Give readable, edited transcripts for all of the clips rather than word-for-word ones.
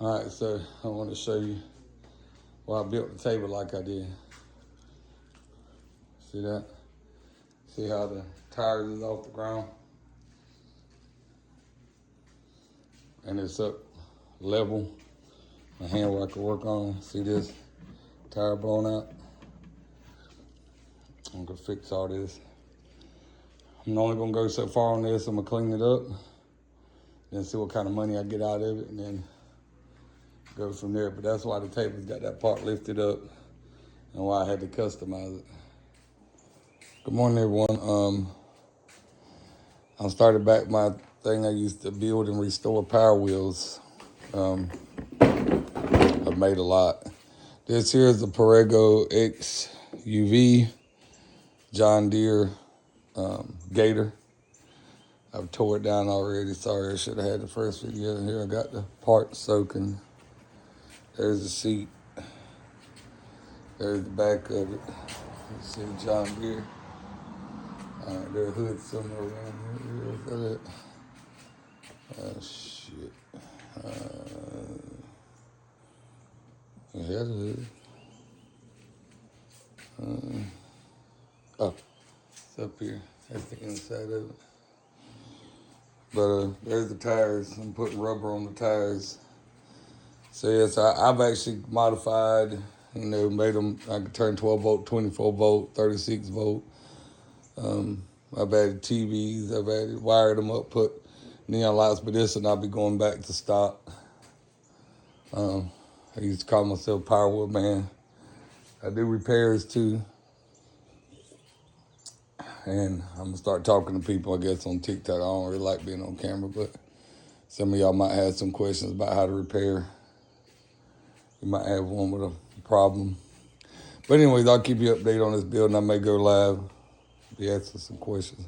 All right, so I want to show you why I built the table like I did. See that? See how the tires is off the ground? And it's up level. My hand where I can work on. See this? Tire blown out. I'm gonna fix all this. I'm only gonna go so far on this. I'm gonna clean it up, then see what kind of money I get out of it, and then go from there. But that's why the table's got that part lifted up and why I had to customize it. Good morning, everyone. I started back my thing I used to build and restore power wheels. I've made a lot. This here is the Peg-Perego XUV John Deere Gator. I've tore it down already. Sorry, I should have had the first video. Here I got the parts soaking. There's the seat. There's the back of it. Let's see, John Deere. All right, there's a hood somewhere around here. Look at that. Oh, shit. Yeah, it is. Oh, it's up here. That's the inside of it. But there's the tires. I'm putting rubber on the tires. So yes, I've actually modified, made them, I could turn 12 volt, 24 volt, 36 volt. I've added TVs, I've added, wired them up, put neon lights, but this and I'll be going back to stock. I used to call myself Power Wheel Man. I do repairs too. And I'm gonna start talking to people, I guess, on TikTok. I don't really like being on camera, but some of y'all might have some questions about how to repair. You might have one with a problem. But anyways, I'll keep you updated on this build, and I may go live, be asking some questions.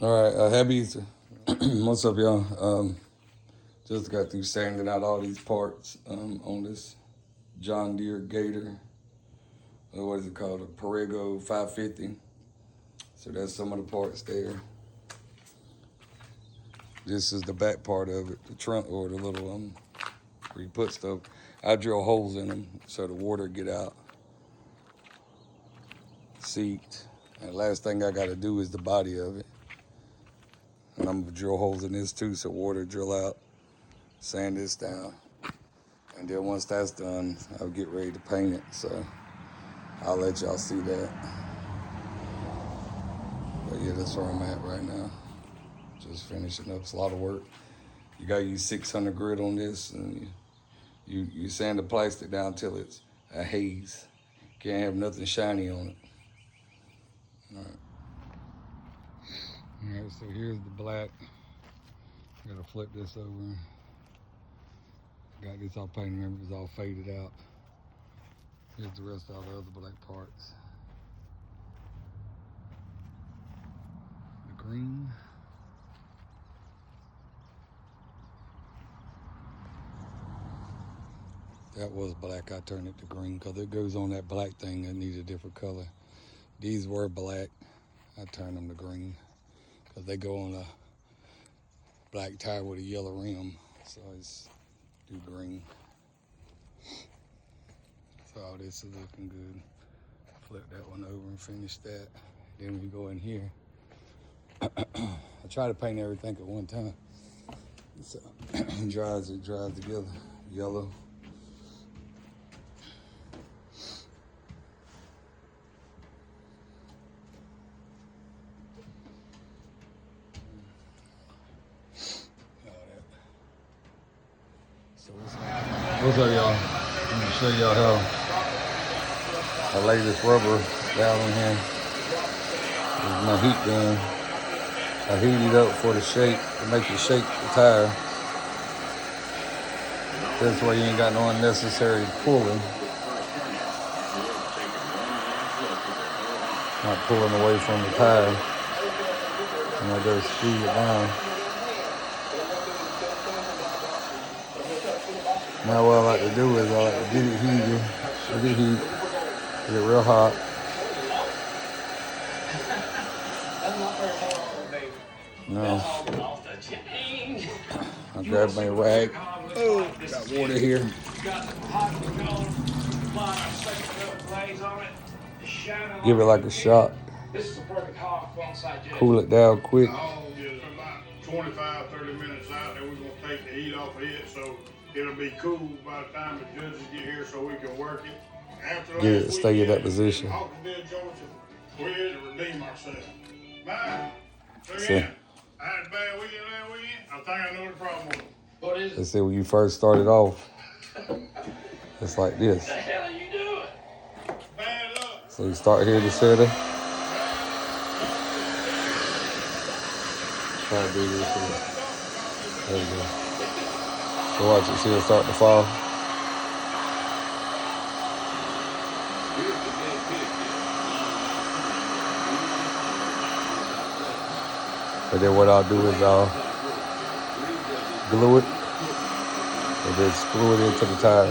All right, happy Easter. What's up, y'all? Just got through sanding out all these parts on this John Deere Gator. What is it called? A Peg-Perego 550. So that's some of the parts there. This is the back part of it, the trunk or the little where you put stuff. I drill holes in them so the water get out. Seat. And the last thing I got to do is the body of it. And I'm gonna drill holes in this too so water drill out. Sand this down. And then once that's done, I'll get ready to paint it. So I'll let y'all see that. But yeah, that's where I'm at right now. Just finishing up. It's a lot of work. You gotta use 600 grit on this, and you sand the plastic down till it's a haze. Can't have nothing shiny on it. All right, so here's the black. Gotta flip this over. Got this all painted, remember it's all faded out. Here's the rest of all the other black parts. The green. That was black, I turned it to green because it goes on that black thing that needs a different color. These were black, I turned them to green because they go on a black tire with a yellow rim, so I just do green. So all this is looking good. Flip that one over and finish that. Then we go in here. I try to paint everything at one time. So it dries together. Yellow. What's up, y'all? I'm gonna show y'all how I lay this rubber down in here. This is my heat gun. I heat it up for the shake, to make it shake the tire. This way you ain't got no unnecessary pulling. Not pulling away from the tire. And I go squeeze it down. Now what I like to do is I like to get it heated, get it real hot. Now, I grab my rag, Oh, got water here. Give it like a shot. Cool it down quick. I'll get about 25, 30 minutes out, then we're gonna take the heat off of it, so it'll be cool by the time the judges get here, so we can work it. After Get it, last stay in that weekend position. in Hawkinsville, Georgia, we had to redeem ourselves. Man, so See? again, I had a bad weekend that weekend. I think I know the problem was. What is it? They said when you first started off, it's like this. What the hell are you doing? Bad luck. So you start here to center. Try to do this here. There you go. So watch it, see it start to fall. And then what I'll do is I'll glue it and then screw it into the tire.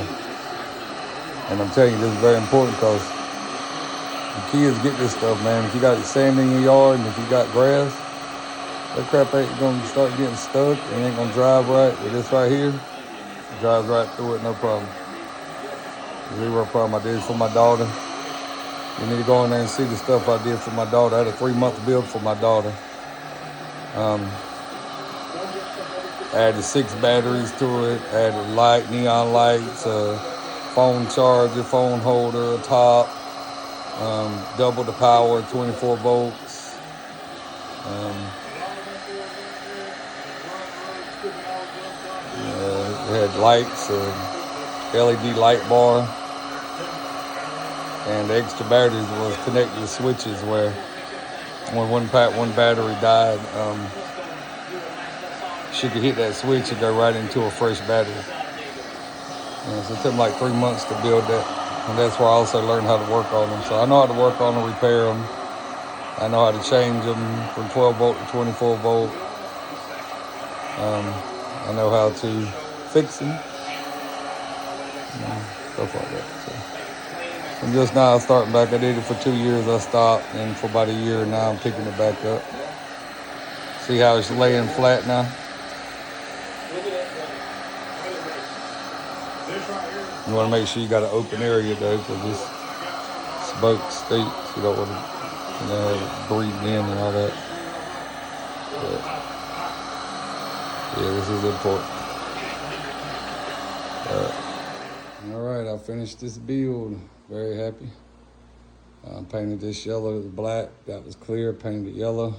And I'm telling you, this is very important because the kids get this stuff, man. If you got sand in your yard and if you got grass, that crap ain't gonna start getting stuck. It ain't gonna drive right. With this right here, it drives right through it, no problem. Zero problem. I did it for my daughter. You need to go in there and see the stuff I did for my daughter. I had a 3-month build for my daughter. Added 6 batteries to it, added light, neon lights, phone charger, phone holder, top, double the power, 24 volts. It had lights, LED light bar, and the extra batteries was connected to switches where when one battery died, she could hit that switch and go right into a fresh battery. So it took me like 3 months to build that. And that's where I also learned how to work on them. So I know how to work on them, repair them. I know how to change them from 12 volt to 24 volt. I know how to fix them. Stuff like that. So I'm just now starting back. I did it for 2 years. I stopped. And for about a year now, I'm picking it back up. See how it's laying flat now? You want to make sure you got an open area though, because this smoke stinks. You don't want to, breathe in and all that. But, yeah, this is important. All right, I finished this build. Very happy. Painted this yellow to black. That was clear. Painted it yellow.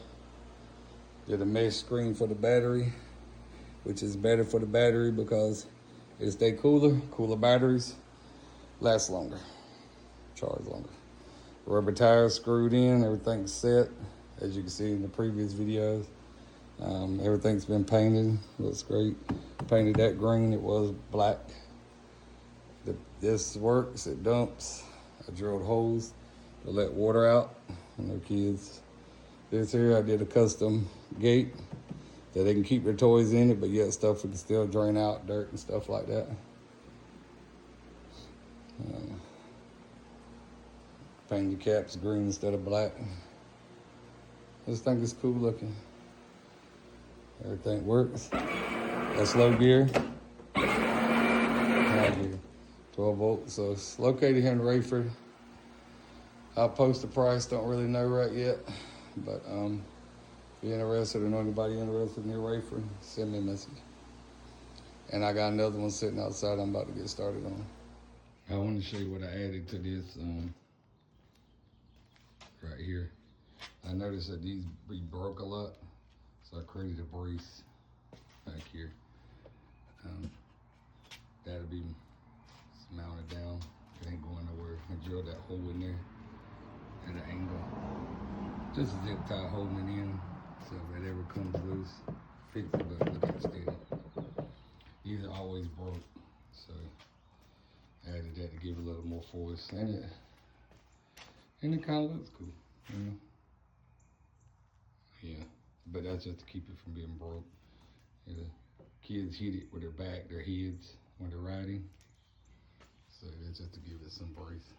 Did a mesh screen for the battery, which is better for the battery because it'll stay cooler. Cooler batteries last longer, charge longer. Rubber tires screwed in, everything's set. As you can see in the previous videos, everything's been painted, looks great. Painted that green, it was black. This works, it dumps. I drilled holes to let water out, no kids. This here, I did a custom gate that they can keep their toys in it, but yet stuff can still drain out, dirt and stuff like that. Paint the caps green instead of black. I just think it's cool looking. Everything works. That's low gear. High gear. 12 volts. So it's located here in Rayford. I'll post the price, don't really know right yet. But if you're interested or know anybody interested near Rayford, send me a message. And I got another one sitting outside I'm about to get started on. I want to show you what I added to this right here. I noticed that these broke a lot, so I created a brace back here. That'll be mounted down. It ain't going nowhere. I drilled that hole in there at an angle. Just a zip tie holding it in, so if it ever comes loose, fix it, but look at it steady. These are always broke, so I added that to give it a little more force, and it kind of looks cool, you know? Yeah, but that's just to keep it from being broke. You know, kids hit it with their back, their heads when they're riding, so that's just to give it some brace.